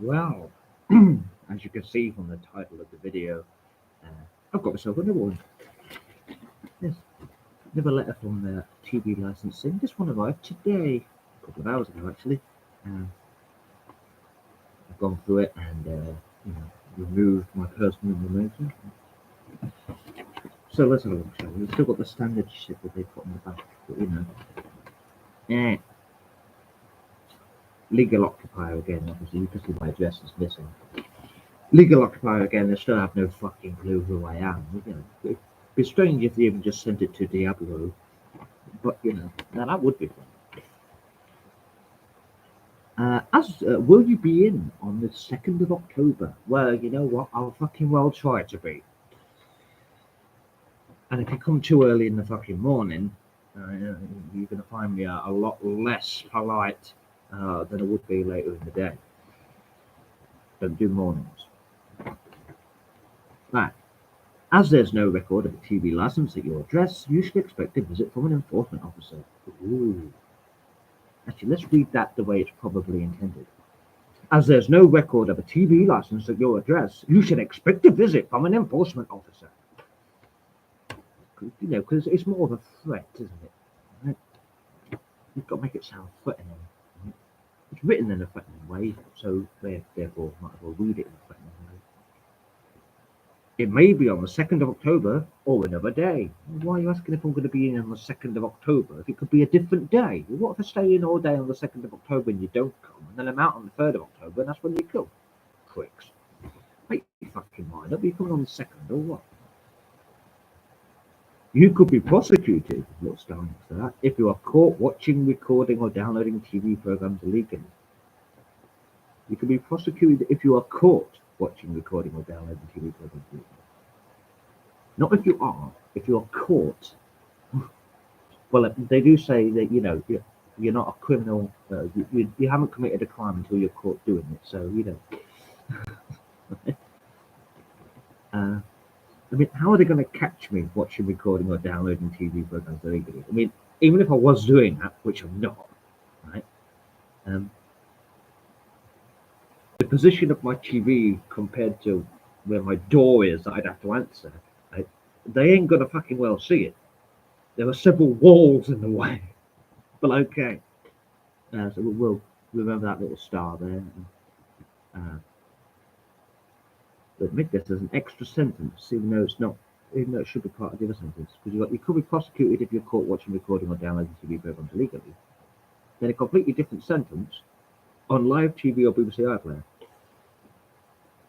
Well, as you can see from the title of the video, uh, I've got myself another one. Yes, another letter from the TV licensing. This one arrived today, a couple of hours ago actually. I've gone through it and removed my personal information. So let's have a look. Shall we? We've still got the standard shit that they put on the back, but yeah. Legal occupier again. Obviously, you can see my address is missing. Legal occupier again. They still have no fucking clue who I am. It'd be strange if they even just sent it to Diablo, but now that would be fun. Will you be in on the 2nd of October? Well, you know what? I'll fucking well try to be. And if you come too early in the fucking morning, you're going to find me a lot less polite than it would be later in the day. Don't do mornings. Right. As there's no record of a TV license at your address, you should expect a visit from an enforcement officer. Ooh. Actually, let's read that the way it's probably intended. As there's no record of a TV license at your address, you should expect a visit from an enforcement officer. Because it's more of a threat, isn't it? Right? You've got to make it sound threatening. Right? It's written in a threatening way, so therefore might as well read it in a threatening way. It may be on the 2nd of October or another day. Why are you asking if I'm going to be in on the 2nd of October? If it could be a different day. What if I stay in all day on the 2nd of October and you don't come, and then I'm out on the 3rd of October and that's when you come? Pricks. Make your fucking mind up. Are you coming on the 2nd or what? You could be prosecuted, little star next to that, if you are caught watching, recording, or downloading TV programs illegally. You could be prosecuted if you are caught watching, recording, or downloading TV programs illegally. Not if you are. If you are caught. Well, they do say that you're not a criminal. You haven't committed a crime until you're caught doing it. So I mean, how are they going to catch me watching, recording, or downloading TV programs illegally? I mean, even if I was doing that, which I'm not, right? The position of my TV compared to where my door is that I'd have to answer, right? They ain't gonna fucking well see it. There are several walls in the way, but okay. So we'll remember that little star there. But admit this as an extra sentence, even though it should be part of the other sentence, because you could be prosecuted if you're caught watching, recording, or downloading TV programs illegally. Then a completely different sentence on live TV or BBC iPlayer.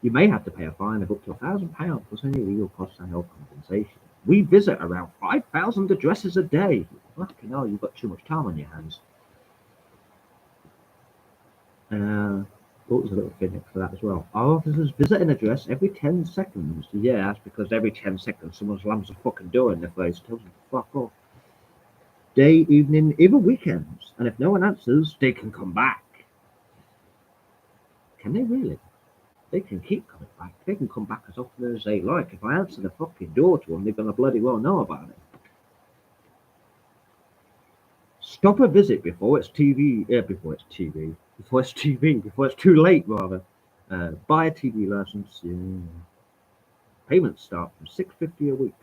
You may have to pay a fine of up to £1,000 plus any legal costs and health compensation. We visit around 5,000 addresses a day. Fucking hell, you've got too much time on your hands. There's a little thing next to that as well. Our officers visit an address every 10 seconds. Yeah, that's because every 10 seconds someone slams a fucking door in their face, tells them to fuck off. Day, evening, even weekends. And if no one answers, they can come back. Can they really? They can keep coming back. They can come back as often as they like. If I answer the fucking door to them, they're going to bloody well know about it. Stop a visit before it's too late, rather. Buy a TV license. Yeah. Payments start from $6.50 a week.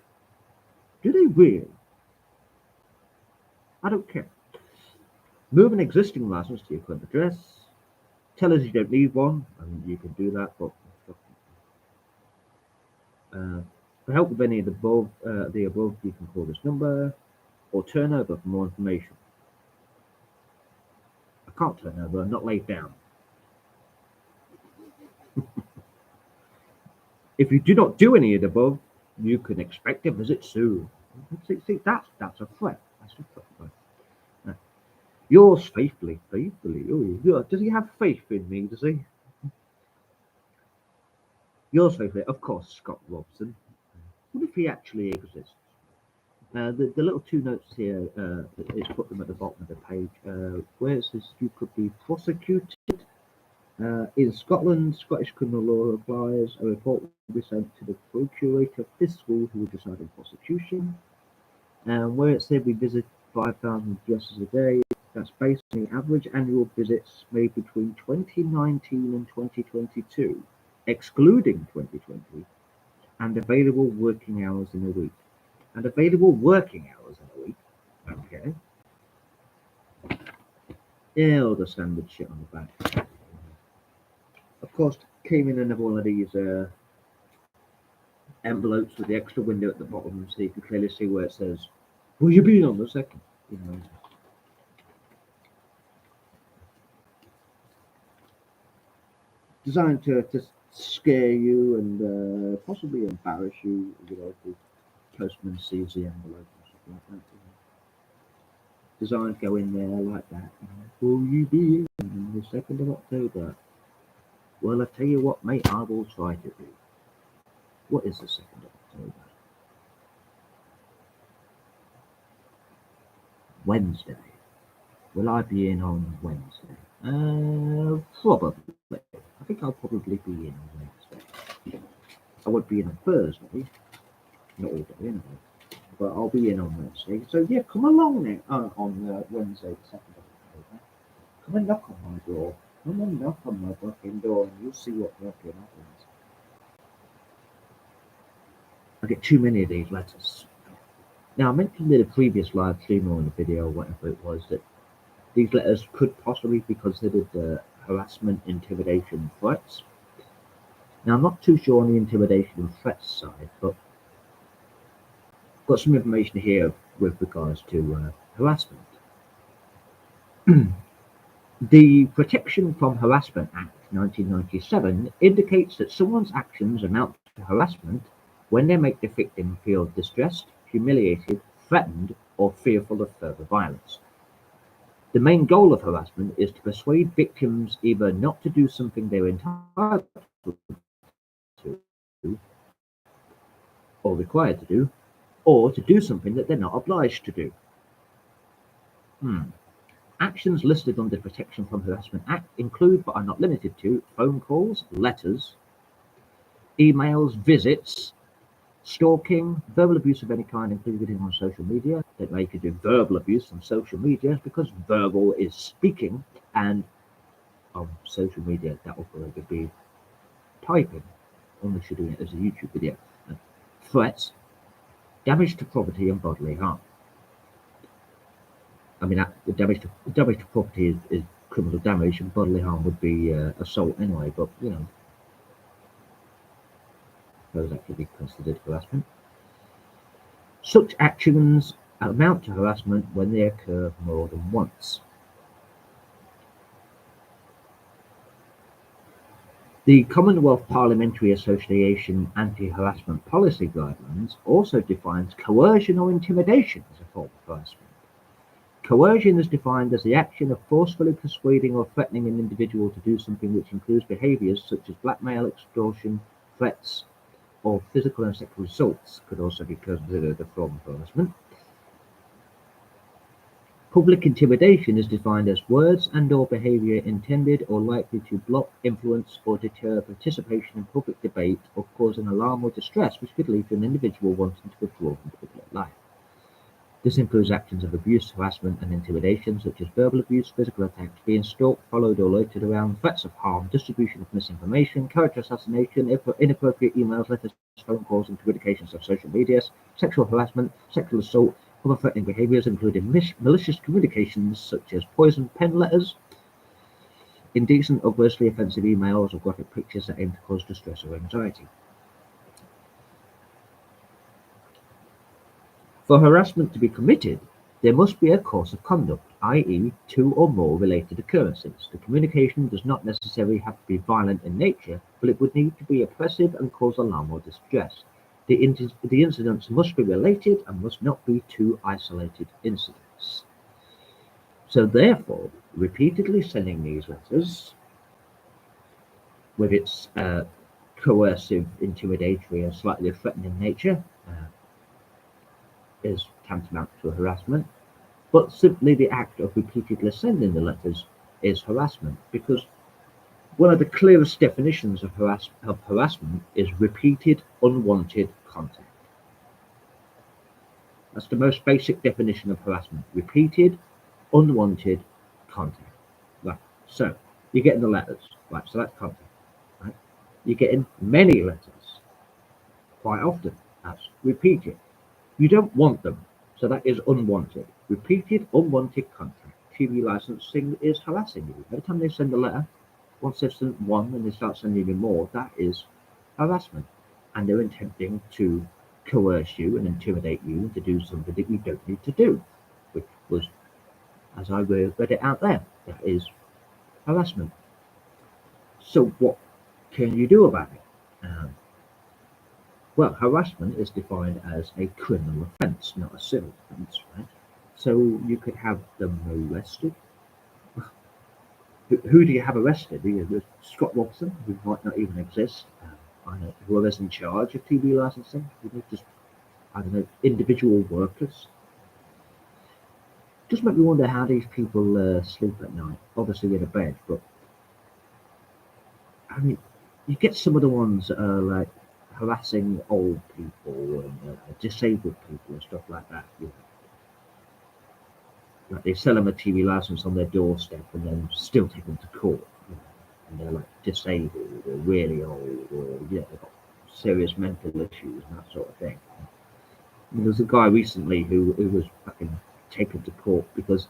Do they really? I don't care. Move an existing license to your current address. Tell us you don't need one, and you can do that. But for help with any of the above, you can call this number or turn over for more information. I can't turn over. I'm not laid down. If you do not do any of the above, you can expect a visit soon. See, that's a threat. That's a threat. Yours faithfully. Oh, does he have faith in me? Does he? Yours faithfully, of course, Scott Robson. What if he actually exists? The little two notes here, it's put them at the bottom of the page, where it says you could be prosecuted. In Scotland, Scottish criminal law applies. A report will be sent to the procurator fiscal who will decide on prosecution. And where it said we visit 5,000 addresses a day, That's based on the average annual visits made between 2019 and 2022, excluding 2020, and available working hours in a week. And available working hours in a week, okay. Yeah, all the standard shit on the back. Of course, came in another one of these envelopes with the extra window at the bottom, so you can clearly see where it says, "Will you be on the second?" You know. Designed to scare you and possibly embarrass you, you know, if the postman sees the envelope and stuff like that. You know. Designed to go in there like that. You know. Will you be in on the 2nd of October? Well, I tell you what, mate, I will try to do. What is the 2nd of October? Wednesday. Will I be in on Wednesday? Probably. I think I'll probably be in on Wednesday. I won't be in on Thursday, not all day anyway, but I'll be in on Wednesday. So yeah, come along then on Wednesday, the 2nd of October. Come and knock on my door. Come and knock on my fucking door, and you'll see what fucking happens. I get too many of these letters. Now I mentioned in a previous live stream or in a video or whatever it was that these letters could possibly be considered harassment, intimidation, threats. Now, I'm not too sure on the intimidation and threats side, but I've got some information here with regards to harassment. The Protection from Harassment Act 1997 indicates that someone's actions amount to harassment when they make the victim feel distressed, humiliated, threatened, or fearful of further violence. The main goal of harassment is to persuade victims either not to do something they're entitled to or required to do, or to do something that they're not obliged to do. Actions listed under the Protection from Harassment Act include, but are not limited to, phone calls, letters, emails, visits, stalking, verbal abuse of any kind, including on social media. That they could do verbal abuse on social media because verbal is speaking, and on social media that will probably be typing, unless you're doing it as a YouTube video. Threats, damage to property and bodily harm. I mean, the damage to property is criminal damage, and bodily harm would be assault anyway. But you know, those that could be considered harassment. Such actions amount to harassment when they occur more than once. The Commonwealth Parliamentary Association Anti-Harassment Policy Guidelines also defines coercion or intimidation as a form of harassment. Coercion is defined as the action of forcefully persuading or threatening an individual to do something, which includes behaviors such as blackmail, extortion, threats, or physical and sexual assaults could also be considered a form of harassment. Public intimidation is defined as words and/or behavior intended or likely to block, influence, or deter participation in public debate or cause an alarm or distress which could lead to an individual wanting to withdraw from public life. This includes actions of abuse, harassment, and intimidation, such as verbal abuse, physical attacks, being stalked, followed, or loitered around, threats of harm, distribution of misinformation, character assassination, inappropriate emails, letters, phone calls, and communications of social media, sexual harassment, sexual assault, other threatening behaviors, including malicious communications such as poisoned pen letters, indecent or grossly offensive emails, or graphic pictures that aim to cause distress or anxiety. For harassment to be committed, there must be a course of conduct, i.e., two or more related occurrences. The communication does not necessarily have to be violent in nature, but it would need to be oppressive and cause alarm or distress. The incidents must be related and must not be two isolated incidents. So therefore, repeatedly sending these letters, with its coercive, intimidatory, and slightly threatening nature, is tantamount to harassment, but simply the act of repeatedly sending the letters is harassment, because one of the clearest definitions of harassment is repeated unwanted contact. That's the most basic definition of harassment: repeated unwanted contact. Right. So you're getting the letters. Right. So that's contact. Right. You're getting many letters quite often. That's repeated. You don't want them. So that is unwanted. Repeated unwanted contact. TV licensing is harassing you. Every time they send a letter, once they've sent one and they start sending you more, that is harassment. And they're intending to coerce you and intimidate you to do something that you don't need to do, which was, as I read it out there, that is harassment. So what can you do about it? Um, well, harassment is defined as a criminal offence, not a civil offence, right? So you could have them arrested. Who do you have arrested? Scott Robson, who might not even exist. I don't know, whoever's in charge of TV licensing, just, I don't know, individual workers. Just make me wonder how these people sleep at night. Obviously in a bed, but I mean, you get some of the ones that are like harassing old people and disabled people and stuff like that. Like they sell them a TV license on their doorstep and then still take them to court. And they're like disabled or really old or they've got serious mental issues and that sort of thing. I mean, there was a guy recently who was fucking taken to court because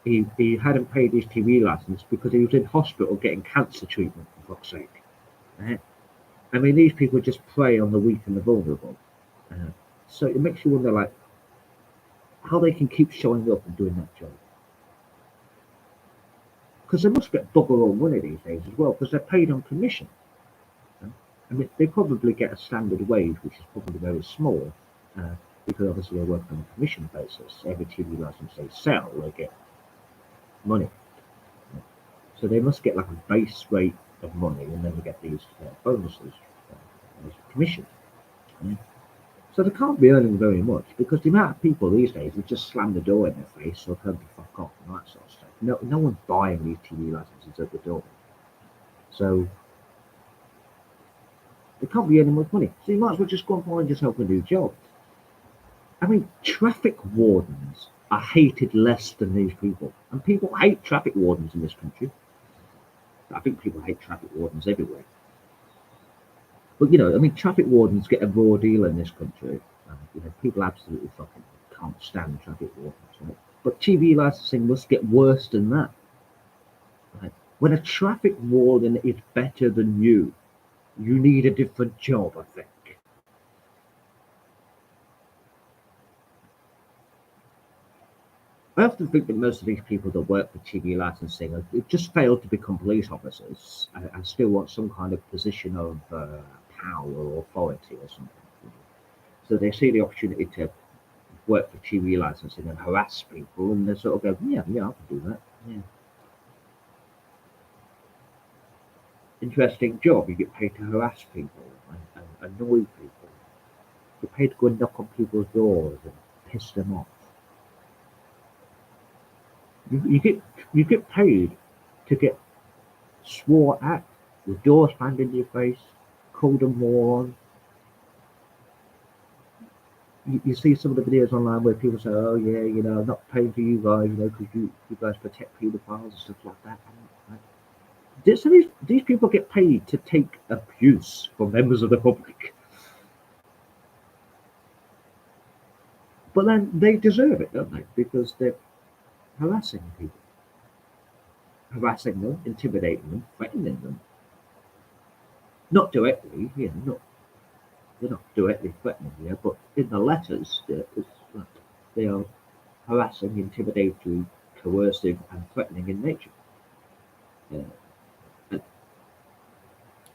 he hadn't paid his TV license because he was in hospital getting cancer treatment, for fuck's sake. Right? I mean, these people just prey on the weak and the vulnerable. Uh, so it makes you wonder, like, how they can keep showing up and doing that job. Because they must get bugger all money these days as well, because they're paid on commission. I mean, they probably get a standard wage, which is probably very small, because obviously they work on a commission basis. Every TV license they sell, they get money. So they must get like a base rate of money, and then they get these bonuses, as commission. Yeah. So they can't be earning very much because the amount of people these days would just slam the door in their face or tell them to fuck off and that sort of stuff. No one's buying these TV licenses at the door. So they can't be earning much money. So you might as well just go and find yourself a new job. I mean, traffic wardens are hated less than these people. And people hate traffic wardens in this country. I think people hate traffic wardens everywhere. But I mean, traffic wardens get a raw deal in this country. People absolutely fucking can't stand traffic wardens, right? But TV licensing must get worse than that. Right? When a traffic warden is better than you need a different job, I think. I often think that most of these people that work for TV licensing have just failed to become police officers and still want some kind of position of power or authority or something. So they see the opportunity to work for TV licensing and harass people, and they sort of go, yeah, I can do that. Yeah. Interesting job. You get paid to harass people and annoy people. You're paid to go and knock on people's doors and piss them off. You get paid to get swore at, with doors slammed in your face, called a moron. You see some of the videos online where people say, "Oh yeah, I'm not paying for you guys, because you guys protect paedophiles and stuff like that." So these people get paid to take abuse from members of the public, but then they deserve it, don't they? Because they're harassing people, harassing them, intimidating them, threatening them. Not directly, they're not directly threatening you, but in the letters, they are harassing, intimidatory, coercive, and threatening in nature. Uh, and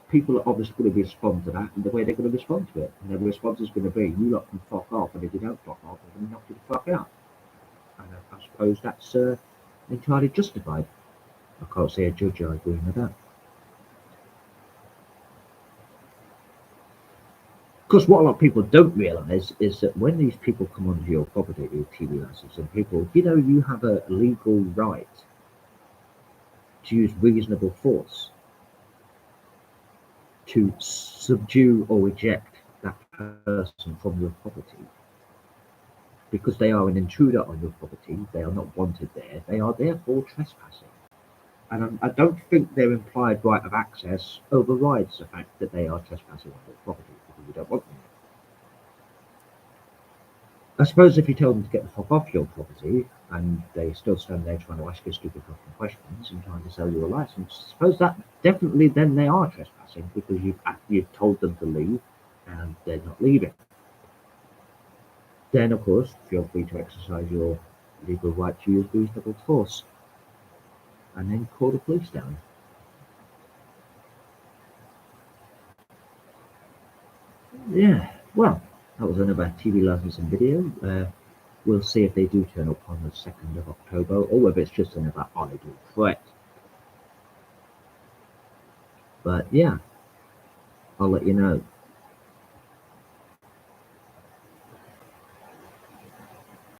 people are obviously going to respond to that, and the way they're going to respond to it, and their response is going to be, "You lot can fuck off," and if you don't fuck off, I'm going to knock you the fuck out. And I suppose that's entirely justified. I can't see a judge agreeing with that. Because what a lot of people don't realise is that when these people come onto your property, these TV licenses, and people, you have a legal right to use reasonable force to subdue or eject that person from your property. because they are an intruder on your property. They are not wanted there. They are therefore trespassing. And I don't think their implied right of access overrides the fact that they are trespassing on your property because you don't want them. I suppose if you tell them to get the fuck off your property and they still stand there trying to ask you stupid fucking questions and trying to sell you a license, I suppose that definitely then they are trespassing because you've told them to leave and they're not leaving. Then, of course, feel free to exercise your legal right to use reasonable force and then call the police down. Yeah, well, that was another TV licensing video. We'll see if they do turn up on the 2nd of October or whether it's just another idle threat. But yeah, I'll let you know.